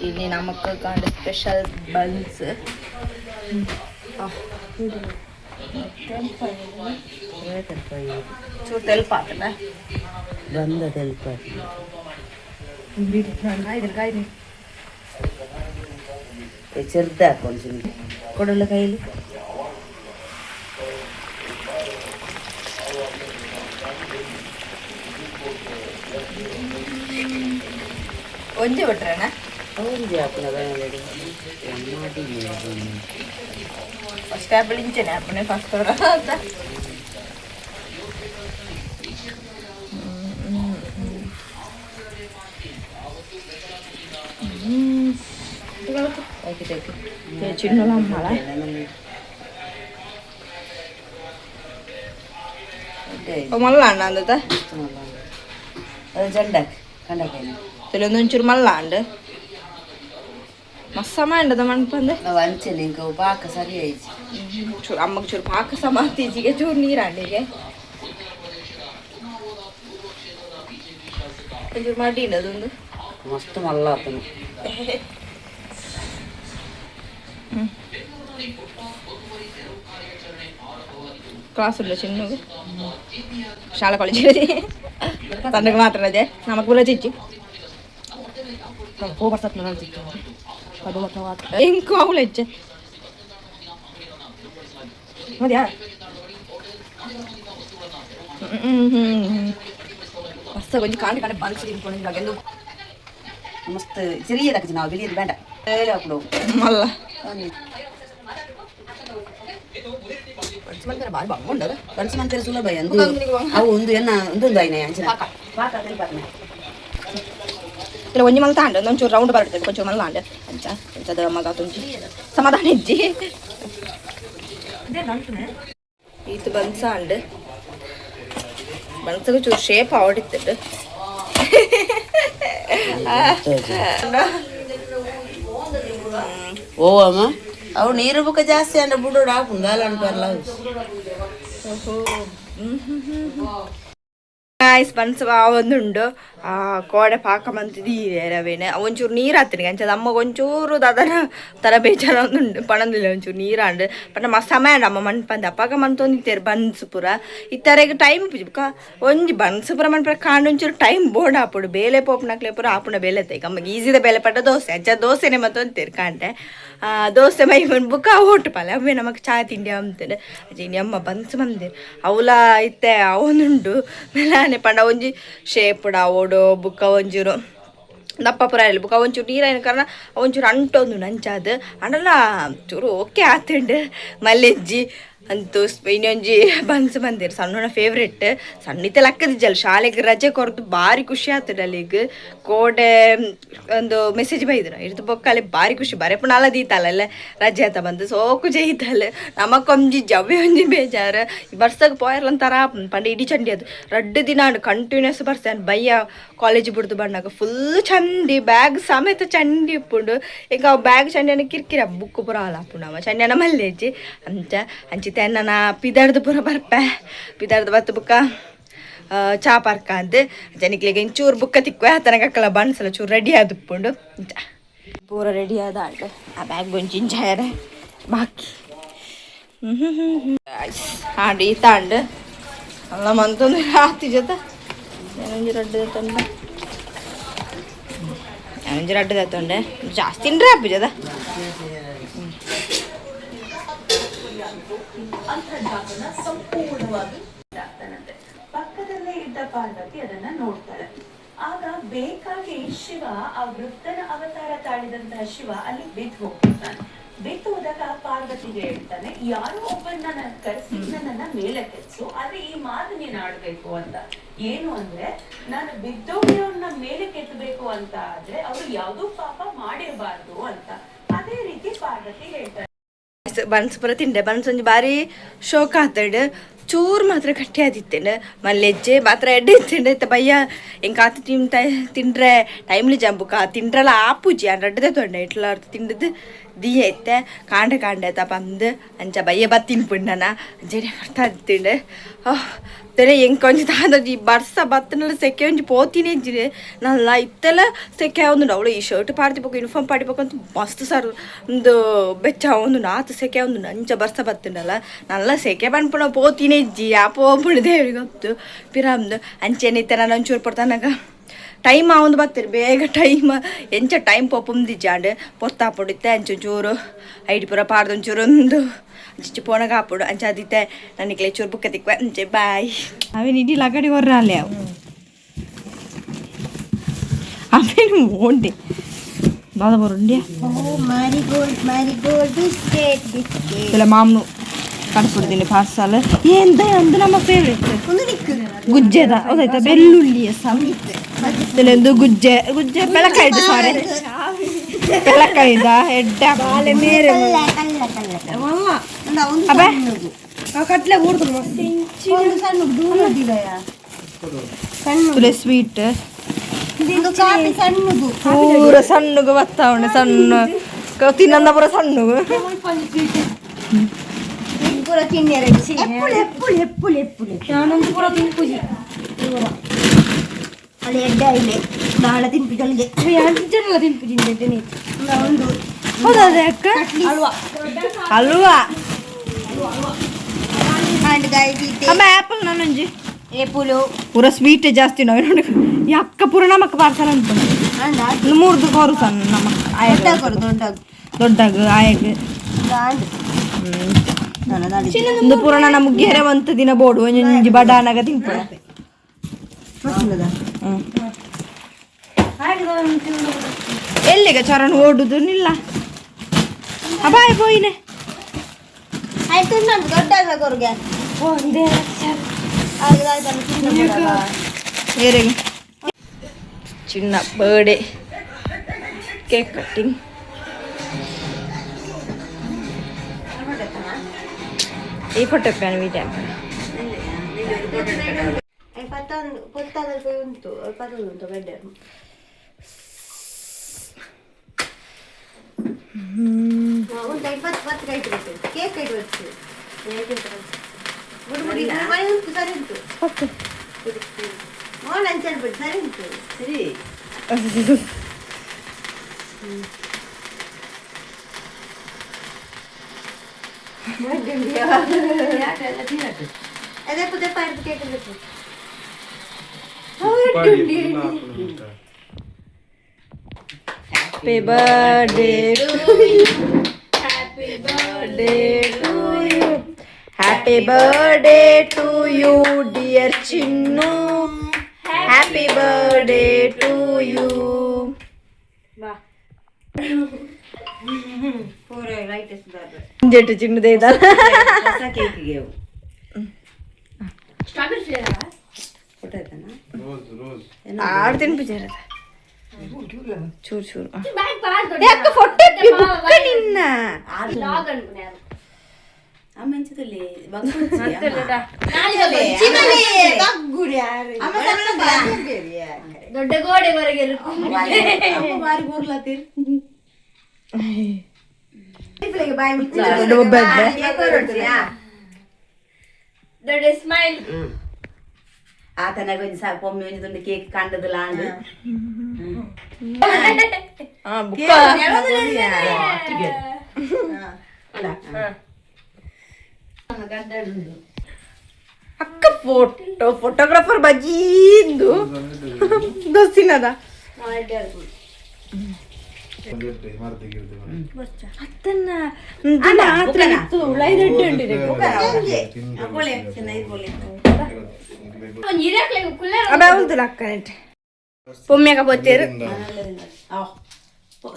ಇಲ್ಲಿ ನಮಕ್ ಕಾಂಡ ಸ್ಪೆಷಲ್ ಬನ್ಸ್ ಚೂರು ತೆಲ್ಪ ಆತಲ್ಲ ಬಂದ ತೆಲ್ಪ ಚೆರ್ದ ಹಾಕೊಂಡು ಕೊಡಲ್ಲ ಕೈಲಿ ಒಂಜೆ ಬಿಟ್ರಣ ಒಂಜೆ ಹಾಪನ ಮಾಡಿ ಫಸ್ಟ್ ಆ್ಯಪಲ್ ಇಂಚೆನೆ ಆಪನೆ ಫಸ್ಟ್ ಅವರ ಅಂತ చిన్నలా అమ్మాలా మళ్ళా అండి అందుతా ಅದು ಜಂಡಕ್ಕೆ ಕಂಡಕಾಯಿ తెలియదు మళ్ళా అండి మస్తు ఉండదు మనపంది ನಾವು ಅಂಚೆನೆ ಇಂಕ ಪಾಕ ಸರಿ ಆಯ್ತು చూడు అమ్మకు చూడు పాక సమాధిగా చూడు నీరండి కొంచెం మడ్డి ఉండదు ಮಸ್ತ್ ಮಲ್ಲ ಆತನು క్లాసుల్లో చిన్నగా చాలా కాలేజీ తండ్రికి మాత్రం అదే నమ్మకు కూడా చిచ్చి ఇంకో ఆవులు ఇచ్చే మస్తు కొంచెం కాండి కానీ బన్స్ తినుకోండి నాకెందు ಮಸ್ತ್ ಸಿರಿಯದಕ್ಕೆ ನಾವು ಬಿರಿಯದು ಬೇಡ ಅప్పుడు మళ్ళా ಬಾರಿ ಬಾಗುಂಡದ ಕನಸು ಮಂತರ ಸುಲಭ ಎಂದು ಅವು ಒಂದು ಎನ್ನ ಒಂದು ಐನೇ ಅಂಚನ ಪಾಕ ತೆಲ್ಪಾನೆ ఇలా కొంచెం మళ్ళీ తాండి కొంచెం రౌండ్ పడుతుంది కొంచెం మళ్ళీ అండి కొంచెం కొంచెం మగా తుంచి సమాధానం ఇచ్చి ఇది బన్స్ అండి బన్స్కి చూ షేప్ ఆడిద్దు ಓ ಅಮ್ಮ ಅವು ನೀರು ಬುಕ್ಕ ಜಾಸ್ತಿ ಅಂಡ ಬುಡೋಡು ಹಾಕುಂದಾಲ ಅನ್ಬರ್ಲ ಬನ್ಸ್ ಒಂದುಂಡು ಕೋಡೆ ಪಾಕಮಂತಿದಿ ರವೇನೆ ಒಂಚೂರು ನೀರು ಹಾಕ್ತೀನಿ ಅಂಚದ ಅಮ್ಮ ಒಂಚೂರು ದಾದನ ತರ ಬೇಜಾರ ಒಂದುಂಡು ಪಣಂದಿಲ್ಲ ಒಂಚೂರು ನೀರು ಅಂಡು ಪಂಡ ಮಸ್ತ್ ಸಮಯ ಅಮ್ಮ ಮಣ್ಪಂದ ಪಾಕ ಮಂತೊಂದಿತ್ತೇರು ಬನ್ಸ್ ಪೂರ ಇತ್ತರೆಗೆ ಟೈಮ್ ಒಂಜಿ ಬನ್ಸ್ ಪೂರ ಮಣ್ಪುರ ಕಾಂಡು ಒಂಚೂರು ಟೈಮ್ ಬೋರ್ಡ್ ಹಾಪುಡು ಬೇಲೆ ಪೋಪುನಕ್ಲೆ ಪೂರ ಹಾಪುನ ಬೇಲೆ ತೈಕ ಅಮ್ಮಗೆ ಈಸಿದ ಬೇಲೆ ಪಟ್ಟ ದೋಸೆ ಅಂಚ ದೋಸೆನೆ ಮತ್ತೊಂತೇರು ಕಾಂಟೆ ದೋಸೆ ಮೈ ಬುಕ್ಕ ಓಟು ಪಾಲೆ ಅವೇ ನಮಗೆ ಚಾ ತಿಂಡಿ ಅಂತಾರೆ ಅಜ್ಜಿ ಅಮ್ಮ ಬನ್ಸ್ ಮಂದಿರು ಅವಲ ಇತ್ತೆ ಅವನುಂಡು ಮೆಲಾನೆ ಪಂಡ ಒಂಜಿ ಶೇಪುಡ ಓಡು ಬುಕ್ಕ ಒಂಚೂರು ದಪ್ಪ ಪುರ ಇಲ್ಲ ಬುಕ್ಕ ಒಂಚೂರು ನೀರಾಯಿನ ಕಾರಣ ಒಂಚೂರು ಅಂಟೊಂದು ನಂಚಾದ ಅಂಡಲ್ಲ ಚೂರು ಓಕೆ ಆತುಂಡು ಮಲ್ಲೆಜ್ಜಿ ಅಂತೂ ಇನ್ನೊಂಜಿ ಬನ್ಸ್ ಬಂದಿರು ಸಣ್ಣ ಫೇವ್ರೆಟ್ ಸಣ್ಣಿತೆ ಲಕ್ಕದಿಜ್ಜಲ್ಲ ಶಾಲೆಗೆ ರಜೆ ಕೊರತು ಭಾರಿ ಖುಷಿ ಆಗ್ತದೆ ಅಲ್ಲಿಗೆ ಕೋಡೆ ಒಂದು ಮೆಸೇಜ್ ಬೈದ್ರು ಇರ್ದು ಬೊಕ್ಕಲ್ಲಿ ಭಾರಿ ಖುಷಿ ಬರೆಪುಣ ಅಲ್ಲ ದೀತಲ್ಲ ರಜೆ ಅಂತ ಬಂದು ಸೋಕು ಜೈತಲ್ಲ ನಮಕೊಂಜಿ ಜವ್ವೆ ಒಂಜಿ ಬೇಜಾರು ಬರ್ಸಾಗ ಪೋಯರ್ಲಂತಾರ ಪಂಡ ಇಡೀ ಚಂಡಿ ಅದು 2 ದಿನ ಕಂಟಿನ್ಯೂಸ್ ಬರ್ತಾನೆ ಬಯ್ಯ ಕಾಲೇಜ್ ಬಿಡ್ದು ಬಂದಾಗ ಫುಲ್ ಚಂಡಿ ಬ್ಯಾಗ್ ಸಮೇತ ಚಂಡಿ ಇಪ್ಪುಂಡು ಈಗ ಅವು ಬ್ಯಾಗ್ ಚಂಡಿನ ಕಿರ್ಕಿರ ಬುಕ್ ಪುರ ಅಲ್ಲ ಪುಣವ ಚಂಡಿನ ಮಲ್ಲೆಜ್ಜಿ ಅಂಚಿ ತೆನ್ನ ಪಿದಾರ್ದು ಪೂರ ಬರ್ಪೆ ಪಿದಾರ್ದು ಬತ್ತು ಬುಕ್ಕ ಚಾ ಪಾರ್ಕ ಅಂದ್ ಜನಿಕ್ಲಿಗೆ ಇಂಚೂರು ಬುಕ್ಕ ತಿಕ್ಕುವೆ ತನಕಲ್ಲ ಬಣ್ಸಲ್ಲ ಚೂರು ರೆಡಿ ಆದುಪ್ಪುಂಡು ಪೂರ ರೆಡಿ ಆದ ಅಂಡ್ ಆ ಬ್ಯಾಗ್ ಒಂಚಿ ಇಂಚಾಯರ ಬಾಕಿ ಹಾಂಡು ಈ ತಾಂಡ್ ಅಲ್ಲ ಮಂತೊಂದು ಆತಿ ಜೊತೆ ಒಂಜಿ ರಡ್ಡು ತಂಡ ಒಂಜಿ ರಡ್ಡು ತಂಡೆ ಜಾಸ್ತಿ ತಿಂಡ್ರೆ ಹಾಪಿ ಜದ ಅಂತರ್ಜಾತನ ಸಂಪೂರ್ಣವಾಗಿ ಪಕ್ಕದಲ್ಲೇ ಇದ್ದ ಪಾರ್ವತಿ ಅದನ್ನ ನೋಡ್ತಾಳೆ. ಆಗ ಬೇಕಾಗಿ ಶಿವ ಆ ವೃತ್ತನ ಅವತಾರ ತಾಳಿದಂತಹ ಶಿವ ಅಲ್ಲಿ ಬಿದ್ದು ಹೋಗ್ತಾನೆ. ಬಿದ್ದು ಹೋದಾಗ ಪಾರ್ವತಿಗೆ ಹೇಳ್ತಾನೆ, ಯಾರೋ ಒಬ್ಬನ್ನ ಕರೆಸಿ ನನ್ನನ್ನ ಮೇಲೆ ಕೆಚ್ಚು, ಆದ್ರೆ ಈ ಮಾತು ನೀನ್ ಆಡ್ಬೇಕು ಅಂತ. ಏನು ಅಂದ್ರೆ, ನಾನು ಬಿದ್ದೋಗಿರೋನ್ನ ಮೇಲೆ ಕೆತ್ತಬೇಕು ಅಂತ ಆದ್ರೆ ಅವ್ರು ಯಾವ್ದೂ ಪಾಪ ಮಾಡಿರಬಾರ್ದು ಅಂತ. ಅದೇ ರೀತಿ ಪಾರ್ವತಿ ಹೇಳ್ತಾರೆ. ಬನ್ಸ್ ಪೂರ ತಿಂಡೆ ಬನ್ಸ್ ಒಂಜಿ ಬಾರಿ ಶೋಕ ಆತಡ್ ಚೂರು ಮಾತ್ರ ಗಟ್ಟಿ ಆದಿತ್ತೇನೆ ಮಲ್ಲೆಜ್ಜೆ ಮಾತ್ರ ಎಡ್ಡೆ ಇತ್ತೇನೆ ಆಯ್ತಾ ಬಯ್ಯ ಹೆಂಗೆ ಕಾತು ತಿಂಡ್ರೆ ಟೈಮ್ಲಿ ಜಂಬುಕ ತಿಂಡ್ರಲ್ಲ ಆಪುಜಿ ಅಡ್ಡದೆ ತೊಂಡೆ ಇಟ್ಲ ತಿಂಡದು ದೀ ಐತೆ ಕಾಂಡೆ ಆಯ್ತಾ ಬಂದು ಅಂಚ ಬಯ್ಯ ಬತ್ತಿನ ಅಂಜನೆ ಬರ್ತಾ ಇತ್ತೇನೆ ತೆರೆ ಹೆಂಗೆ ಕೊಂಚ ತಾಂದಿ ಬರ್ಸ ಬತ್ತನೆಲ್ಲ ಸೆಕೆ ಒಂಜಿ ಪೋತಿನೇ ಇಜ್ಜಿರಿ ನಲ್ಲ ಇತ್ತೆಲ್ಲ ಸೆಕೆ ಒಂದು ಅವಳು ಈ ಶರ್ಟ್ ಪಾಡ್ತಿಬೇಕು ಯೂನಿಫಾರ್ಮ್ ಪಾಡಿಬೇಕು ಅಂತ ಮಸ್ತ್ ಸರ್ ಒಂದು ಬೆಚ್ಚ ಒಂದು ನಾತು ಸೆಕೆ ಒಂದು ನಂಚ ಬರ್ಸ ಬತ್ತನಲ್ಲ ನಲ್ಲ ಸೆಕೆ ಬಂದ್ಪುಣ ಪೋತಿನೇ ಇಜ್ಜಿ ಆ ಪೋಪುಣ ದೇವ್ರಿಗೆ ಗೊತ್ತು ಪಿರಾಮ್ದು ಅಂಚೆನಿತ್ತೆ ನಾನು ಒಂಚೂರು ಪಡ್ತಾನಾಗ ಟೈಮ್ ಒಂದು ಬರ್ತೀರಿ ಬೇಗ ಟೈಮ್ ಎಂಚ ಟೈಮ್ ಪೊಪ್ಪುಂದಿಜ್ಜಾಂಡು ಪೊತ್ತ ಪೊಡಿತ್ತೆ ಅಂಚೂರು ಐಡಿ ಪೂರ ಪಾಡ್ದೊಂಚೂರು ಒಂದು ಅಂಚು ಪೋನಾಗ ಹಾಪುಡು ಅಂಚ ಅದಿತ್ತೆ ನನಗೆ ಚೂರು ಬುಕ್ಕ ತಿಕ್ವ ಅಂಚೆ ಬಾಯ್ ಅವೇನು ಇಡೀ ಲಗಡಿ ಹೊರ್ರ ಅಲ್ಲೇ ಅವು ಅವೇನು ಓಂಡೆ ಬಾದ ಬರುಂಡ್ಯಾ ಇಲ್ಲ ಮಾಮ್ನು ಕಟ್ಬಿಡ್ತೀನಿ ಪಾರ್ಸಲ್ ಎಂತ ಒಂದು ನಮ್ಮ ಫೇವ್ರೆಟ್ ಗುಜ್ಜೆದ ಹೌದಾಯ್ತಾ ಬೆಳ್ಳುಳ್ಳಿಯ ಒಂದು ಗುಜ್ಜೆ ಗುಜ್ಜೆ ಬೆಳಕಾಯ್ದು ಸಾರಿ ಬೆಳಕಾಯ್ದ ಎಡ್ಡ ಕಟ್ಲೆ ತುಲೆ ಸ್ವೀಟ್ ಪೂರ ಸಣ್ಣಗೆ ಬತ್ತ ಉಂಡೆ ಸಣ್ಣ ತಿನ್ನಂದ ಪೂರ ಸಣ್ಣಗೆ ನಾಳೆ ತಿನ್ಪಿಗಳಿಗೆ ಹೌದಾ ಅಕ್ಕ ಹಲ್ವಾ ಅಮ್ಮ ಆ್ಯಪಲ್ ನಾನೊಂಜಿ ಏಪುಲು ಪೂರ ಸ್ವೀಟ್ ಜಾಸ್ತಿ ನಾವು ನೋಡಿ ಈ ಅಕ್ಕ ಪೂರ ನಮಕ್ ಪಾರ್ಸಲ್ ಅಂತ ಮೂರ್ದು ಕೋರು ಸಣ್ಣ ನಮಕ್ ದೊಡ್ಡಾಗ ಆಯಗ್ ಒಂದು ಪೂರ ನಮಗೆ ಗೆರೆ ಒಂದು ದಿನ ಬೋಡು ಒಂಜಿ ಬಡಾನಾಗ ತಿನ್ಪ ಎಲ್ಲಿಗೆ ಚರಣ ಓಡುದು ನಿಲ್ಲ ಅಬಾಯ್ ಪೋಯಿನೆ ಆಯ್ತು ನಾನು ದೊಡ್ಡ ಅವ್ರಿಗೆ ಏರೆಗೆ ಚಿನ್ನ ಬರ್ಡೇ ಕೇಕ್ ಕಟ್ಟಿಂಗ್ ಈ ಫೋಟೋ ಪ್ಯಾನ್ ವಿಡಿಯೋ ಪೊತ್ತೊಂದು ಉಂಟು ಉಂಟು ಗಡ್ಡೆ ಉಂಟು 20 ಕೈಟ್ ಬರ್ತದೆ ಕೇಕ್ ಕೈಟ್ ಬರ್ತದೆ ಉಂಟು ಸರಿ ಉಂಟು ಅಂಚಲ್ಬಿಟ್ಟು ಸರಿ ಉಂಟು ಸರಿ ಅದೇ ಪುದೆ ಪಾಯ್ದು ಕೇಕ್ ಬೇಕು Happy birthday to you. Happy birthday to you. Happy birthday to you, dear Chinnu. Happy birthday to you. Wow. पूरे राइट इस बार जेट चिन्नु दे दा ऐसा केक गे स्ट्रॉबेरी फ्लेवर है फोटो है ना रोज आठ दिन पिजर चूर चूर बैग बाहर कर याक फोटो की बुक निन्न लॉग अನ್ಕೊಂಡೆ ಅಮ್ಮಂಚದಲ್ಲಿ ಬಗ್ಗುಡಿ ಚಿನ್ನಲೆ ಬಗ್ಗುಡಿ ಯಾರು ಅಮ್ಮ ಸಣ್ಣ ಬೇರೆ ದೊಡ್ಡ ಗೋಡೆವರೆಗೆ ಅಮ್ಮ ಬಾರಿ ಬೋರ್ಲಾತೀರ್ ಇಪ್ಲೆಗೆ ಬಾಯಿ ಮುಚ್ಚಿ ದೊಡ್ಡ ಬೆದ್ದೆ ದೊಡ್ಡ ಸ್ಮೈಲ್ ಆತನಾಗ ಒಂದು ಸಾಕು ಒಮ್ಮೆ ಒಂದು ಕೇಕ್ ಕಂಡದಲ್ಲ ಅಂದು ಬುಕ್ಕ ಅಕ್ಕ ಫೋಟೋಗ್ರಾಫರ್ ಬಜ್ಜಿಂದು ದೋಸ್ತಿನದ ಅತ್ತನ್ನ ಮಾತ್ರ ಇತ್ತು ಉಳೈದಡ್ಡೆ ಉಂಡಿದೆ ಒಂದು ಇರಕ್ಲೆ ಕುಲ್ಲರ್ ಅಬ ಹೌದಲ್ಲ ಅಕ್ಕ ಪೊಮ್ಮೆಗ ಬೋತೇರು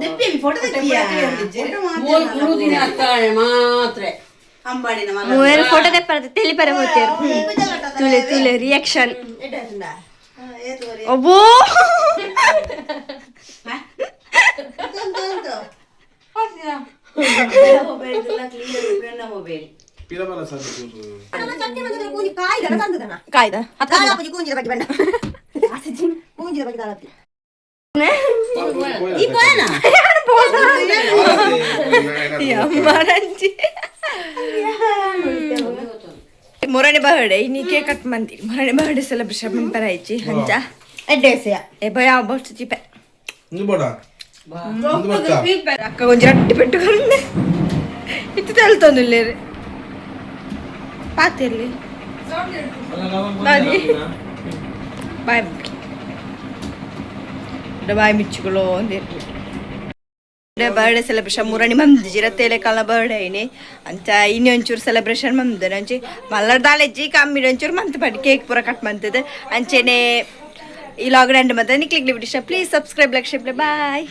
ದೆಪ್ಪಿ ಫೋಟೋ ತೆಗಿಯಾ ಮೂರು ದಿನ ಆಗ್ತಾಳೆ ಮಾತ್ರ ಅಂಬಾಡಿನ ಮಗ ಮೂವರು ಫೋಟೋ ತೆಪ್ಪರದೆ ತೆಲಿ ಪರ ಬೋತೇರು ತುಲೆ ತುಲೆ ರಿಯಾಕ್ಷನ್ ಅಬ್ಬೋ ಮೊಬೈಲ್ ಕ್ಲಿಯರ್ ಮೊಬೈಲ್ ಕಾಯ್ದ ಮೊರನೆ ಬರ್ಡೇ ನೀ ಕೇಕ್ ಕಟ್ ಮಂದಿ ಮೊರನೆ ಬರ್ಡೇ ಸೆಲೆಬ್ರೇಷನ್ ಪರಾಯ್ಚಿ ಹಂಚ ఏ భయ బొచ్చు చిపే అక్క కొంచెం అట్టి పెట్టుకుంది ఇటు తెలుతుంది లేరు పాతెళ్ళి బాయ్ బాయ్ మిచ్చుకులో ಬರ್ಡೇ ಸೆಲೆಬ್ರೇಷನ್ ಮೂರನೇ ಮಂದಿ ಜಿರತ್ತೇಲೆ ಕಾಲ ಬರ್ಡೇ ಐನಿ ಅಂಚ ಇನ್ನು ಒಂಚೂರು ಸೆಲೆಬ್ರೇಷನ್ ಮಂದಿದೆ ಅಂಚೆ ಮಲ್ಲರ್ದಾಲೆಜ್ಜಿ ಕಮ್ಮಿ ಒಂಚೂರು ಮಂತ್ ಪಡಿ ಕೇಕ್ ಪೂರ ಕಟ್ ಮಂತದೆ ಅಂಚೆನೆ ಈ ಲಾಗ್ ಎಂಡ್ ಮತ್ತೆ ನಿಕ್ಲಿಗ್ಲಿ ಬಿಡಿ please subscribe like share bye